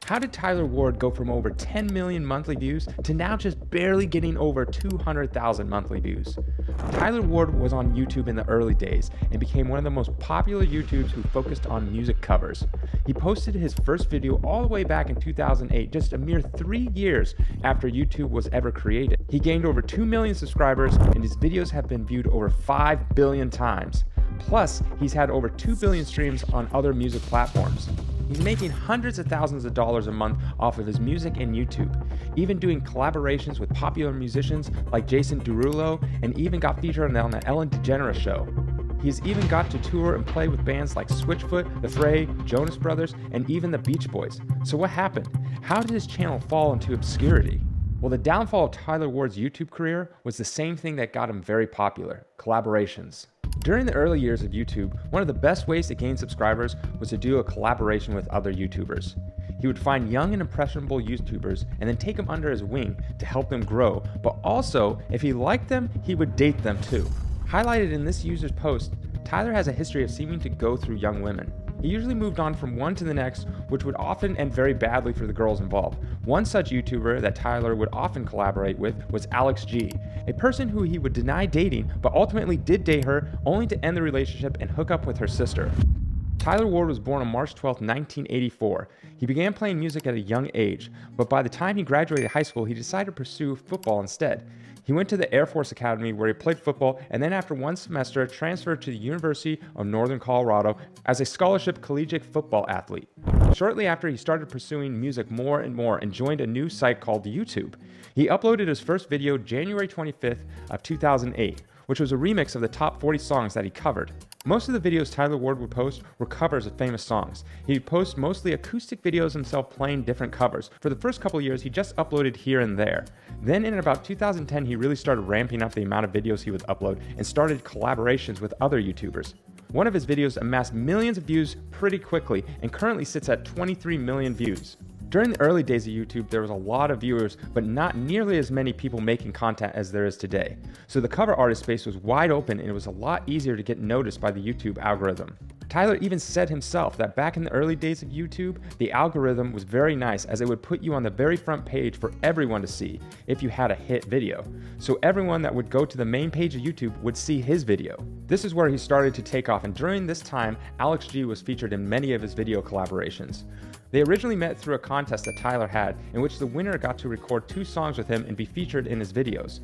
How did Tyler Ward go from over 10 million monthly views to now just barely getting over 200,000 monthly views? Tyler Ward was on YouTube in the early days and became one of the most popular YouTubers who focused on music covers. He posted his first video all the way back in 2008, just a mere 3 years after YouTube was ever created. He gained over 2 million subscribers and his videos have been viewed over 5 billion times. Plus, he's had over 2 billion streams on other music platforms. He's making hundreds of thousands of dollars a month off of his music and YouTube, even doing collaborations with popular musicians like Jason Derulo, and even got featured on the Ellen DeGeneres show. He's even got to tour and play with bands like Switchfoot, The Fray, Jonas Brothers, and even the Beach Boys. So what happened? How did his channel fall into obscurity? Well, the downfall of Tyler Ward's YouTube career was the same thing that got him very popular: collaborations. During the early years of YouTube, one of the best ways to gain subscribers was to do a collaboration with other YouTubers. He would find young and impressionable YouTubers and then take them under his wing to help them grow, but also, if he liked them, he would date them too. Highlighted in this user's post, Tyler has a history of seeming to go through young women. He usually moved on from one to the next, which would often end very badly for the girls involved. One such YouTuber that Tyler would often collaborate with was Alex G, a person who he would deny dating, but ultimately did date her, only to end the relationship and hook up with her sister. Tyler Ward was born on March 12, 1984. He began playing music at a young age, but by the time he graduated high school, he decided to pursue football instead. He went to the Air Force Academy where he played football and then after one semester transferred to the University of Northern Colorado as a scholarship collegiate football athlete. Shortly after, he started pursuing music more and more and joined a new site called YouTube. He uploaded his first video January 25th of 2008, which was a remix of the top 40 songs that he covered. Most of the videos Tyler Ward would post were covers of famous songs. He'd post mostly acoustic videos himself playing different covers. For the first couple years, he just uploaded here and there. Then in about 2010, he really started ramping up the amount of videos he would upload and started collaborations with other YouTubers. One of his videos amassed millions of views pretty quickly and currently sits at 23 million views. During the early days of YouTube, there was a lot of viewers, but not nearly as many people making content as there is today. So the cover artist space was wide open and it was a lot easier to get noticed by the YouTube algorithm. Tyler even said himself that back in the early days of YouTube, the algorithm was very nice as it would put you on the very front page for everyone to see if you had a hit video. So everyone that would go to the main page of YouTube would see his video. This is where he started to take off, and during this time, Alex G was featured in many of his video collaborations. They originally met through a contest that Tyler had, in which the winner got to record 2 songs with him and be featured in his videos.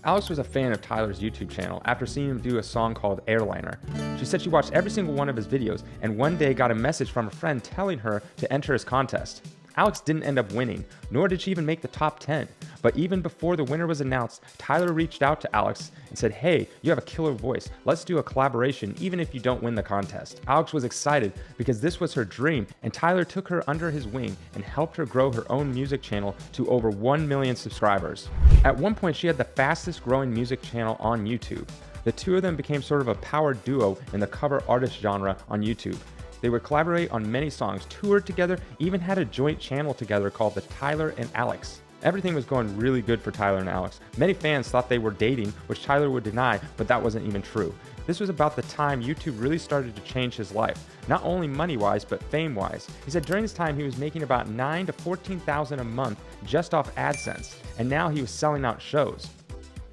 Alex was a fan of Tyler's YouTube channel after seeing him do a song called Airliner. She said she watched every single one of his videos and one day got a message from a friend telling her to enter his contest. Alex didn't end up winning, nor did she even make the top 10. But even before the winner was announced, Tyler reached out to Alex and said, "Hey, you have a killer voice. Let's do a collaboration even if you don't win the contest." Alex was excited because this was her dream, and Tyler took her under his wing and helped her grow her own music channel to over 1 million subscribers. At one point, she had the fastest growing music channel on YouTube. The two of them became sort of a power duo in the cover artist genre on YouTube. They would collaborate on many songs, toured together, even had a joint channel together called the Tyler and Alex. Everything was going really good for Tyler and Alex. Many fans thought they were dating, which Tyler would deny, but that wasn't even true. This was about the time YouTube really started to change his life, not only money-wise, but fame-wise. He said during this time he was making about $9,000 to $14,000 a month just off AdSense, and now he was selling out shows.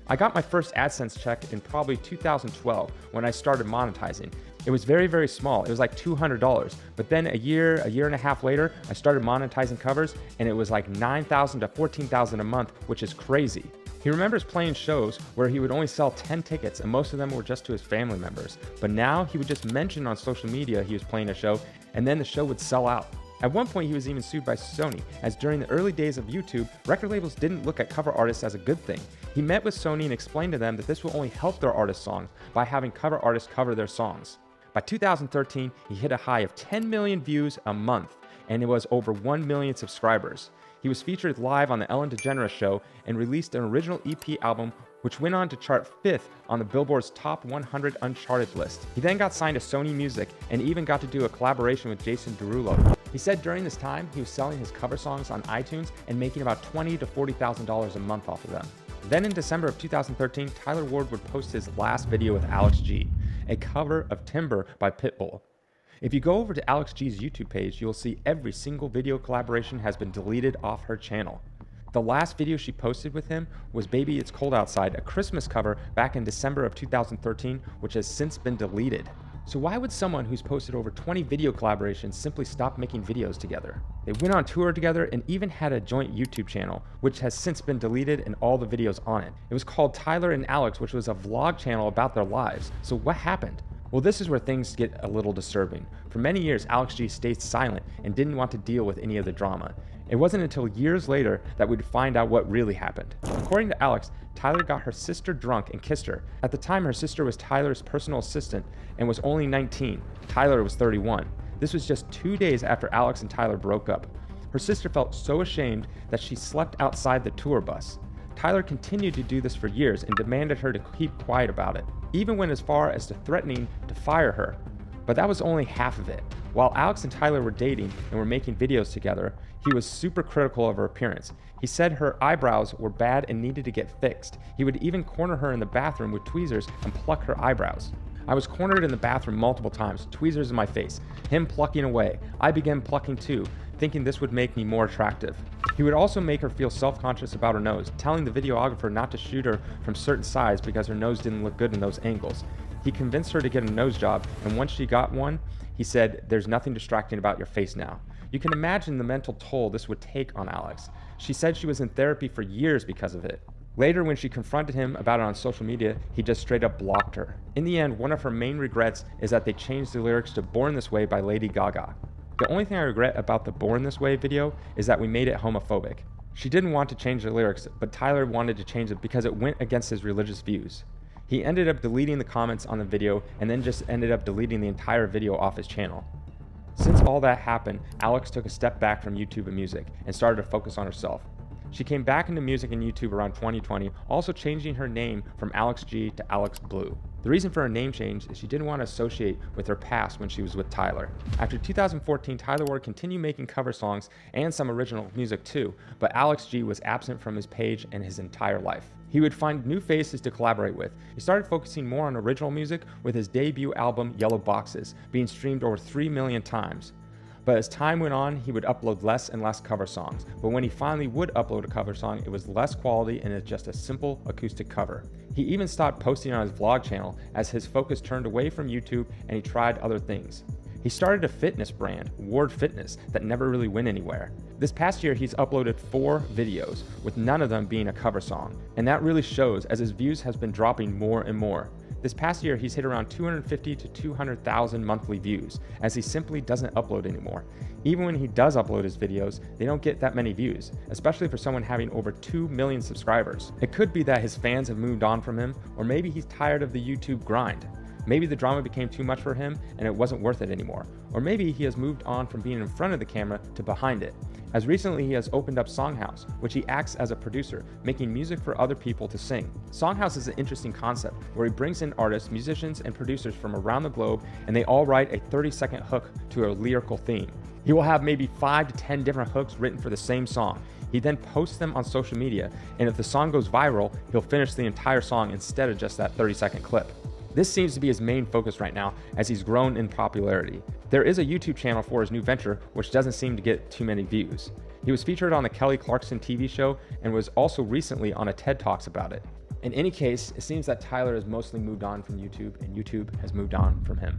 I got my first AdSense check in probably 2012 when I started monetizing. It was very, very small. It was like $200. But then a year and a half later, I started monetizing covers and it was like $9,000 to $14,000 a month, which is crazy. He remembers playing shows where he would only sell 10 tickets and most of them were just to his family members. But now he would just mention on social media he was playing a show and then the show would sell out. At one point, he was even sued by Sony, as during the early days of YouTube, record labels didn't look at cover artists as a good thing. He met with Sony and explained to them that this will only help their artist songs by having cover artists cover their songs. By 2013, he hit a high of 10 million views a month, and it was over 1 million subscribers. He was featured live on the Ellen DeGeneres show and released an original EP album which went on to chart 5th on the Billboard's Top 100 Uncharted list. He then got signed to Sony Music and even got to do a collaboration with Jason Derulo. He said during this time, he was selling his cover songs on iTunes and making about $20,000 to $40,000 a month off of them. Then in December of 2013, Tyler Ward would post his last video with Alex G, a cover of Timber by Pitbull. If you go over to Alex G's YouTube page, you'll see every single video collaboration has been deleted off her channel. The last video she posted with him was Baby It's Cold Outside, a Christmas cover back in December of 2013, which has since been deleted. So why would someone who's posted over 20 video collaborations simply stop making videos together? They went on tour together and even had a joint YouTube channel, which has since been deleted and all the videos on it. It was called Tyler and Alex, which was a vlog channel about their lives. So what happened? Well, this is where things get a little disturbing. For many years, Alex G stayed silent and didn't want to deal with any of the drama. It wasn't until years later that we'd find out what really happened. According to Alex, Tyler got her sister drunk and kissed her. At the time, her sister was Tyler's personal assistant and was only 19. Tyler was 31. This was just 2 days after Alex and Tyler broke up. Her sister felt so ashamed that she slept outside the tour bus. Tyler continued to do this for years and demanded her to keep quiet about it, even went as far as to threatening to fire her. But that was only half of it. While Alex and Tyler were dating and were making videos together, he was super critical of her appearance. He said her eyebrows were bad and needed to get fixed. He would even corner her in the bathroom with tweezers and pluck her eyebrows. I was cornered in the bathroom multiple times, tweezers in my face, him plucking away. I began plucking too, thinking this would make me more attractive. He would also make her feel self-conscious about her nose, telling the videographer not to shoot her from certain sides because her nose didn't look good in those angles. He convinced her to get a nose job, and once she got one, he said, "There's nothing distracting about your face now." You can imagine the mental toll this would take on Alex. She said she was in therapy for years because of it. Later, when she confronted him about it on social media, he just straight up blocked her. In the end, one of her main regrets is that they changed the lyrics to Born This Way by Lady Gaga. The only thing I regret about the Born This Way video is that we made it homophobic. She didn't want to change the lyrics, but Tyler wanted to change it because it went against his religious views. He ended up deleting the comments on the video and then just ended up deleting the entire video off his channel. Since all that happened, Alex took a step back from YouTube and music and started to focus on herself. She came back into music and YouTube around 2020, also changing her name from Alex G to Alex Blue. The reason for her name change is she didn't want to associate with her past when she was with Tyler. After 2014, Tyler would continue making cover songs and some original music too, but Alex G was absent from his page and his entire life. He would find new faces to collaborate with. He started focusing more on original music with his debut album Yellow Boxes, being streamed over 3 million times. But as time went on, he would upload less and less cover songs. But when he finally would upload a cover song, it was less quality and it's just a simple acoustic cover. He even stopped posting on his vlog channel as his focus turned away from YouTube and he tried other things. He started a fitness brand, Ward Fitness, that never really went anywhere. This past year, he's uploaded 4 videos, with none of them being a cover song. And that really shows as his views has been dropping more and more. This past year, he's hit around 250 to 200,000 monthly views, as he simply doesn't upload anymore. Even when he does upload his videos, they don't get that many views, especially for someone having over 2 million subscribers. It could be that his fans have moved on from him, or maybe he's tired of the YouTube grind. Maybe the drama became too much for him and it wasn't worth it anymore. Or maybe he has moved on from being in front of the camera to behind it. As recently he has opened up Songhouse, which he acts as a producer, making music for other people to sing. Songhouse is an interesting concept where he brings in artists, musicians, and producers from around the globe and they all write a 30-second hook to a lyrical theme. He will have maybe 5 to 10 different hooks written for the same song. He then posts them on social media, and if the song goes viral, he'll finish the entire song instead of just that 30-second clip. This seems to be his main focus right now as he's grown in popularity. There is a YouTube channel for his new venture, which doesn't seem to get too many views. He was featured on the Kelly Clarkson TV show and was also recently on a TED Talks about it. In any case, it seems that Tyler has mostly moved on from YouTube and YouTube has moved on from him.